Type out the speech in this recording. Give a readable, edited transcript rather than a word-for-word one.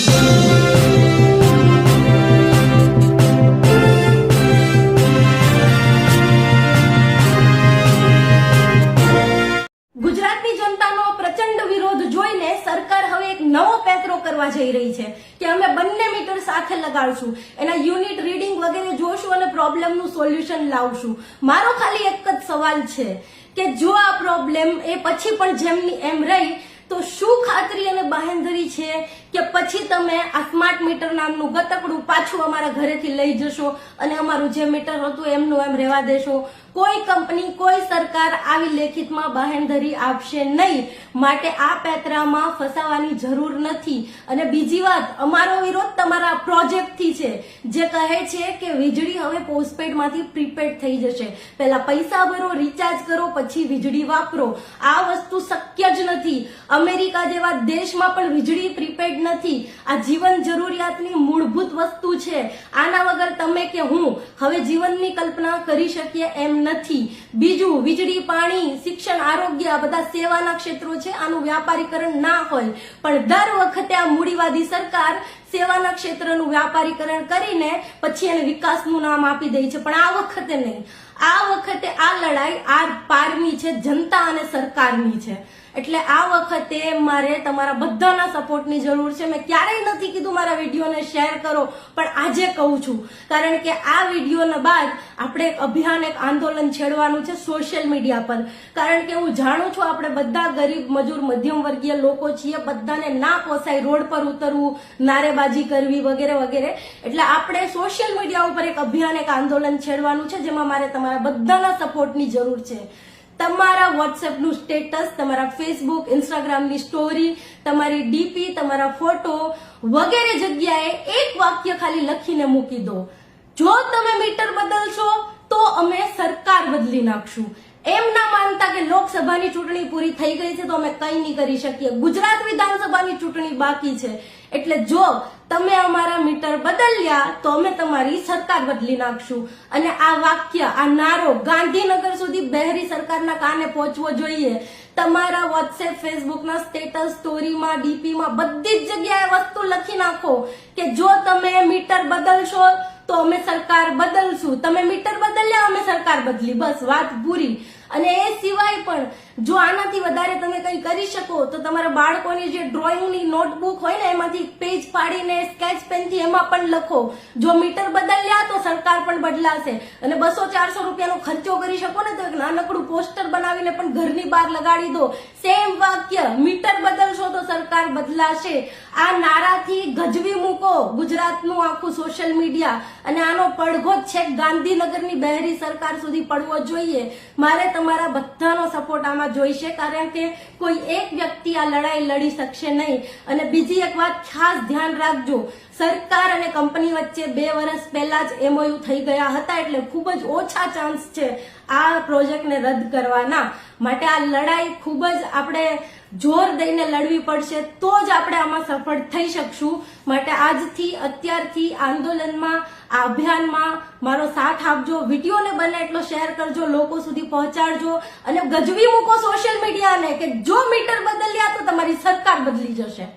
ગુજરાતની જનતાનો પ્રચંડ વિરોધ જોઈને સરકાર હવે એક નવો પેંતરો કરવા જઈ રહી છે કે અમે બંને મીટર સાથે લગાડશું, એના યુનિટ રીડિંગ વગેરે જોશું અને પ્રોબ્લેમનું સોલ્યુશન લાવશું. મારો ખાલી એક જ સવાલ છે કે જો આ પ્રોબ્લેમ એ પછી પણ જેમની એમ રહી તો શું ખાતરી અને બાહેંધરી છે કે પછી તમે આ સ્માર્ટ મીટર નામનું ગતકડું પાછું અમારા ઘરેથી લઈ જશો અને અમારું જે મીટર હતું એમનું એમ રહેવા દેશો? કોઈ કંપની, કોઈ સરકાર આવી લેખિતમાં બાહેંધરી આપશે નહીં. માટે આ પેંતરામાં ફસાવાની જરૂર નથી. અને બીજી વાત, અમારો વિરોધ તમારા પ્રોજેક્ટથી છે જે કહે છે કે વીજળી હવે પોસ્ટપેડમાંથી પ્રીપેડ થઈ જશે. પહેલા પૈસા ભરો, રિચાર્જ કરો, પછી વીજળી વાપરો. આ વસ્તુ શક્ય જ નથી. અમેરિકા જેવા દેશમાં પણ વીજળી પ્રીપેડ નથી. આ જીવન જરૂરિયાતની મૂળભૂત વસ્તુ છે. આના વગર તમે કે હું હવે જીવનની કલ્પના કરી શકીએ એમ નથી. બીજું, વીજળી, પાણી, શિક્ષણ, આરોગ્ય આ બધા સેવાના ક્ષેત્રો છે. આનું વ્યાપારીકરણ ના હોય, પણ દર વખતે આ મૂડીવાદી સરકાર સેવાના ક્ષેત્રનું વ્યાપારીકરણ કરીને પછી એને વિકાસનું નામ આપી દે છે. પણ આ વખતે નહીં. આ વખતે આ લડાઈ આર પારની છે, જનતા અને સરકારની છે. એટલે આ વખતે મારે તમારા બધાના સપોર્ટની જરૂર છે. મેં ક્યારેય નથી કીધું મારા વિડીયોને શેર કરો, પણ આજે કહું છું કારણ કે આ વિડીયોના બાદ આપણે એક અભિયાન, એક આંદોલન છેડવાનું છે સોશિયલ મીડિયા પર. કારણ કે હું જાણું છું આપણે બધા ગરીબ, મજૂર, મધ્યમ વર્ગીય લોકો છીએ. બધાને ના પોસાય રોડ પર ઉતરવું, નારેબાજી કરવી વગેરે વગેરે. એટલે આપણે સોશિયલ મીડિયા ઉપર એક અભિયાન, એક આંદોલન છેડવાનું છે જેમાં મારે તમારા બધાના સપોર્ટની જરૂર છે. તમારા વોટ્સએપનું સ્ટેટસ, તમારા ફેસબુક, ઇન્સ્ટાગ્રામની સ્ટોરી, તમારી ડીપી, તમારા ફોટો વગેરે જગ્યાએ એક વાક્ય ખાલી લખીને મૂકી દો, જો તમે મીટર બદલશો તો અમે સરકાર બદલી નાખશું. એમ ના માનતા કે લોકસભાની ચૂંટણી પૂરી થઈ ગઈ છે તો અમે કંઈ નહીં કરી શકીએ. ગુજરાત વિધાનસભાની ચૂંટણી બાકી છે. એટલે જો તમે અમારા મીટર બદલ્યા તો અમે તમારી સરકાર બદલી નાખશું. અને આ વાક્ય, આ નારો ગાંધીનગર સુધી બહેરી સરકારના કાને પહોંચવો જોઈએ. તમારા વોટ્સએપ, ફેસબુકના સ્ટેટસ, સ્ટોરીમાં, ડીપીમાં બધી જ જગ્યાએ વસ્તુ લખી નાખો કે જો તમે મીટર બદલશો તો અમે સરકાર બદલશું. તમે મીટર બદલ્યા, અમે સરકાર બદલી, બસ વાત પૂરી. અને એ સિવાય પણ જો આનાથી વધારે તમે કંઈ કરી શકો તો તમારા બાળકોની જે ડ્રોઈંગની નોટબુક હોય ને એમાંથી પેજ પાડીને સ્કેચ પેનથી એમાં પણ લખો, જો મીટર બદલ્યા તો સરકાર પણ બદલાશે. અને 200-400 રૂપિયાનો ખર્ચો કરી શકો ને તો એક નાનકડું પોસ્ટર બનાવીને પણ ઘરની બહાર લગાડી દો. સેમ વાક્ય, મીટર બદલશો તો સરકાર બદલાશે. આ નારાથી ગજવી મૂકો ગુજરાતનું આખું સોશિયલ મીડિયા. અને આનો પડઘો છેક ગાંધીનગરની બહેરી સરકાર સુધી પડવો જોઈએ. મારે તમારા બધાનો સપોર્ટ આમાં જોઈશે કારણ કે કોઈ એક વ્યક્તિ આ લડાઈ લડી શકશે નહીં. અને બીજી એક વાત ખાસ ધ્યાન રાખજો, સરકાર અને કંપની વચ્ચે 2 વર્ષ પહેલા જ MOU થઈ ગયા હતા. એટલે ખૂબ જ ઓછા ચાન્સ છે આ પ્રોજેક્ટને રદ કરવાના. માટે આ લડાઈ ખૂબ જ આપણે જોર દઈને લડવી પડશે તો જ આપણે આમાં સફળ થઈ શકશું. માટે આજથી, અત્યારથી આંદોલનમાં, આ અભિયાનમાં મારો સાથ આપજો. વિડીયોને બને એટલો શેર કરજો, લોકો સુધી પહોંચાડજો અને ગજવી મૂકો સોશિયલ મીડિયાને કે જો મીટર બદલ્યા તો તમારી સરકાર બદલી જશે.